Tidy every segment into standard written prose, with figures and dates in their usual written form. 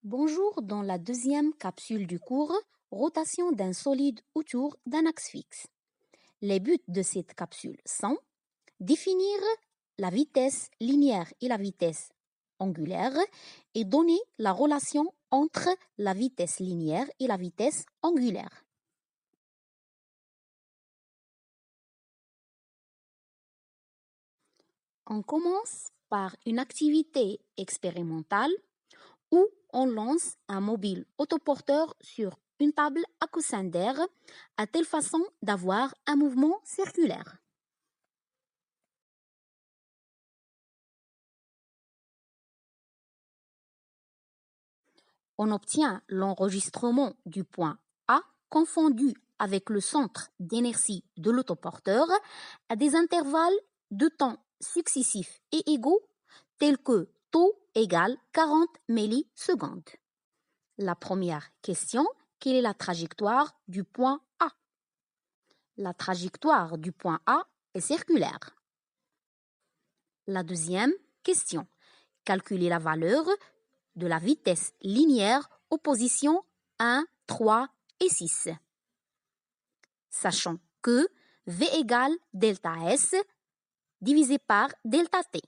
Bonjour, dans la deuxième capsule du cours, rotation d'un solide autour d'un axe fixe. Les buts de cette capsule sont définir la vitesse linéaire et la vitesse angulaire et donner la relation entre la vitesse linéaire et la vitesse angulaire. On commence par une activité expérimentale où on lance un mobile autoporteur sur une table à coussin d'air à telle façon d'avoir un mouvement circulaire. On obtient l'enregistrement du point A confondu avec le centre d'inertie de l'autoporteur à des intervalles de temps successifs et égaux tels que taux égale 40 millisecondes. La première question, quelle est la trajectoire du point A? La trajectoire du point A est circulaire. La deuxième question, calculer la valeur de la vitesse linéaire aux positions 1, 3 et 6. Sachant que V égale delta S divisé par delta T.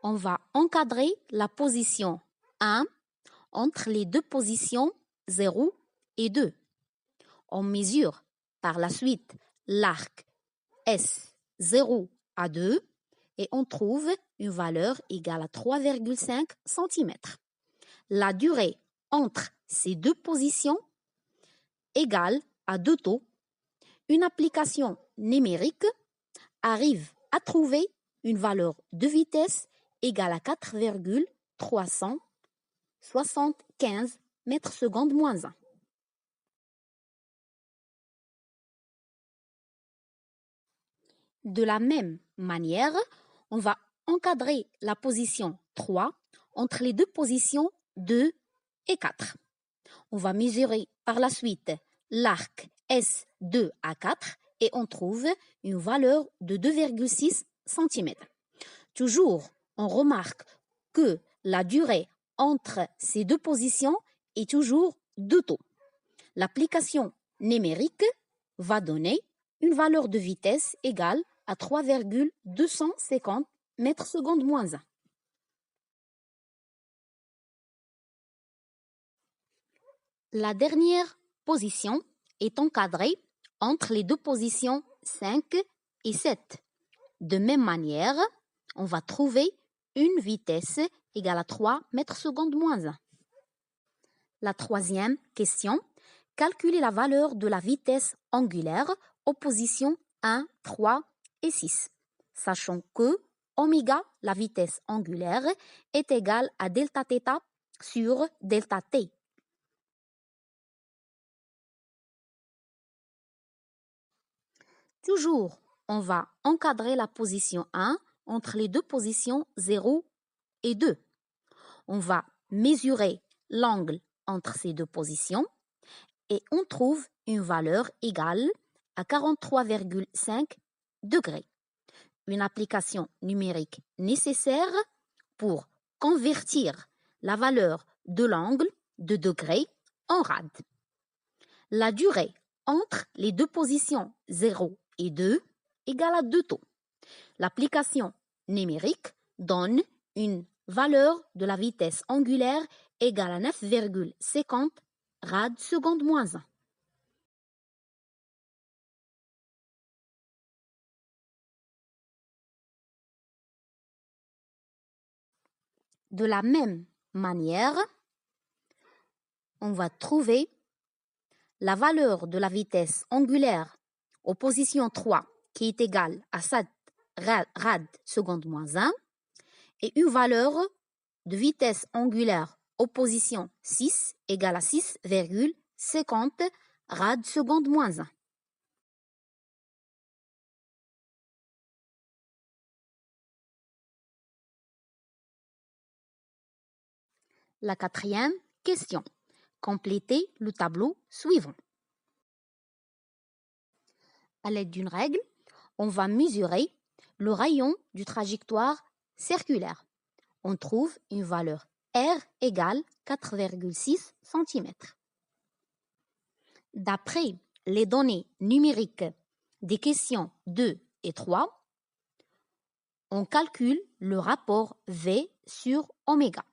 On va encadrer la position 1 entre les deux positions 0 et 2. On mesure par la suite l'arc S0 à 2 et on trouve une valeur égale à 3,5 cm. La durée entre ces deux positions égale à 2 taux. Une application numérique arrive à trouver une valeur de vitesse égale à 4,375 mètres secondes moins 1. De la même manière, on va encadrer la position 3 entre les deux positions 2 et 4. On va mesurer par la suite l'arc S2 à 4 et on trouve une valeur de 2,6 cm. Toujours, on remarque que la durée entre ces deux positions est toujours 2 taux. L'application numérique va donner une valeur de vitesse égale à 3,250 mètres secondes moins 1. La dernière position est encadrée entre les deux positions 5 et 7. De même manière, on va trouver une vitesse égale à 3 mètres secondes moins 1. La troisième question, calculer la valeur de la vitesse angulaire aux positions 1, 3 et 6, sachant que oméga, la vitesse angulaire, est égale à delta θ sur delta t. Toujours, on va encadrer la position 1 entre les deux positions 0 et 2. On va mesurer l'angle entre ces deux positions et on trouve une valeur égale à 43,5 degrés. Une application numérique nécessaire pour convertir la valeur de l'angle de degrés en rad. La durée entre les deux positions 0 et 2 égale à 2 taux. L'application numérique donne une valeur de la vitesse angulaire égale à 9,50 rad seconde moins 1. De la même manière, on va trouver la valeur de la vitesse angulaire aux positions 3 qui est égale à 7 rad seconde moins 1 et une valeur de vitesse angulaire aux positions 6 égale à 6,50 rad seconde moins 1. La quatrième question. Complétez le tableau suivant. À l'aide d'une règle, on va mesurer le rayon du trajectoire circulaire. On trouve une valeur R égale 4,6 cm. D'après les données numériques des questions 2 et 3, on calcule le rapport V sur oméga.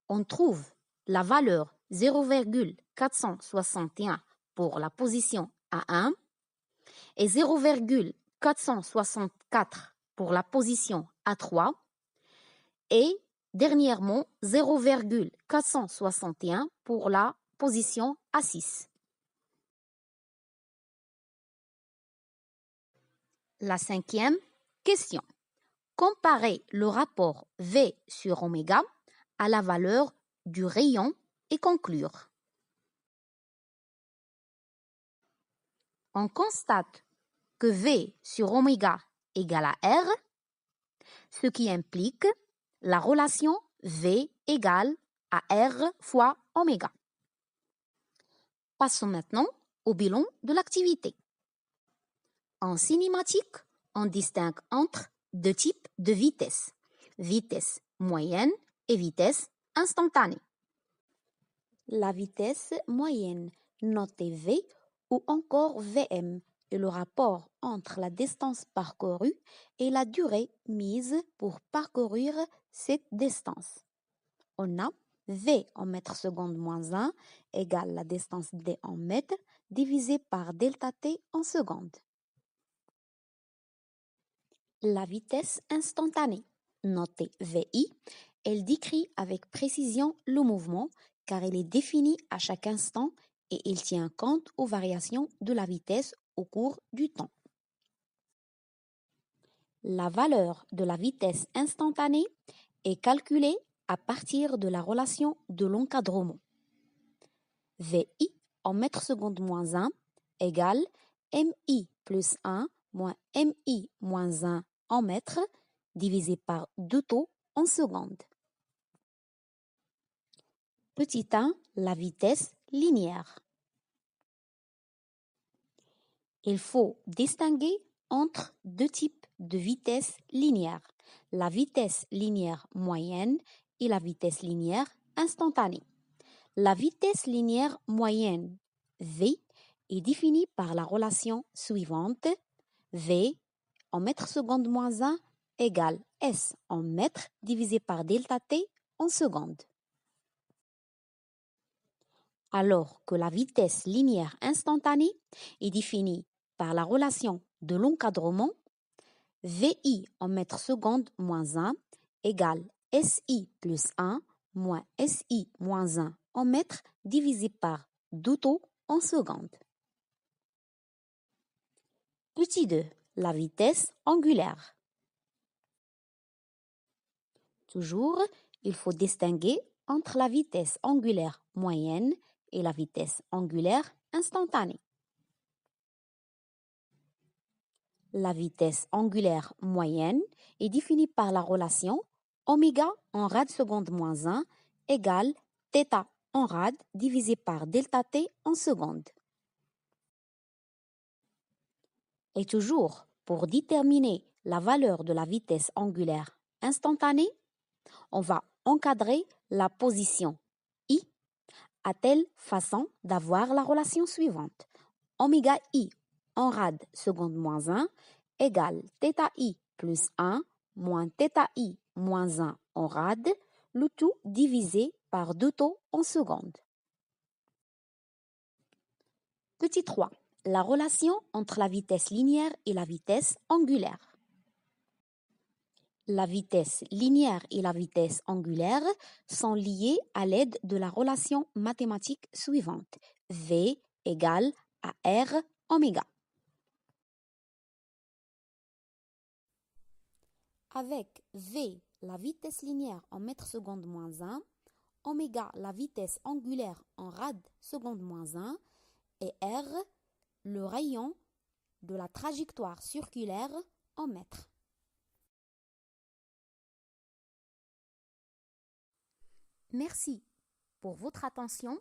On trouve la valeur 0,461 pour la position A1 et 0,464 pour la position A3 et dernièrement 0,461 pour la position A6. La cinquième question. Comparez le rapport V sur oméga à la valeur du rayon et conclure. On constate que V sur oméga égale à R, ce qui implique la relation V égale à R fois oméga. Passons maintenant au bilan de l'activité. En cinématique, on distingue entre deux types de vitesse, vitesse moyenne et vitesse instantanée. La vitesse moyenne, notée V ou encore Vm, est le rapport entre la distance parcourue et la durée mise pour parcourir cette distance. On a V en mètres secondes moins 1 égale la distance D en mètres divisé par delta T en secondes. La vitesse instantanée, notée VI, elle décrit avec précision le mouvement car elle est définie à chaque instant et il tient compte aux variations de la vitesse au cours du temps. La valeur de la vitesse instantanée est calculée à partir de la relation de l'encadrement. VI en mètres secondes moins 1 égale MI plus 1 moins MI moins 1 en mètres divisé par 2 taux en secondes. Petit 1, la vitesse linéaire. Il faut distinguer entre deux types de vitesse linéaire, la vitesse linéaire moyenne et la vitesse linéaire instantanée. La vitesse linéaire moyenne, V, est définie par la relation suivante. V en mètres secondes moins 1 égale S en mètres divisé par delta T en secondes. Alors que la vitesse linéaire instantanée est définie par la relation de l'encadrement, VI en mètres secondes moins 1 égale SI plus 1 moins SI moins 1 en mètres divisé par 2 taux en secondes. Petit 2, la vitesse angulaire. Toujours, il faut distinguer entre la vitesse angulaire moyenne et la vitesse angulaire instantanée. La vitesse angulaire moyenne est définie par la relation oméga en rad seconde moins 1 égale θ en rad divisé par delta T en secondes. Et toujours, pour déterminer la valeur de la vitesse angulaire instantanée, on va encadrer la position I à telle façon d'avoir la relation suivante. Oméga I en rad seconde moins 1 égale θi plus 1 moins θi moins 1 en rad, le tout divisé par 2 taux en secondes. Petit 3. La relation entre la vitesse linéaire et la vitesse angulaire. La vitesse linéaire et la vitesse angulaire sont liées à l'aide de la relation mathématique suivante. V égale à R oméga. Avec V, la vitesse linéaire en mètres secondes moins 1, oméga, la vitesse angulaire en rad seconde moins 1, et R, le rayon de la trajectoire circulaire en mètres. Merci pour votre attention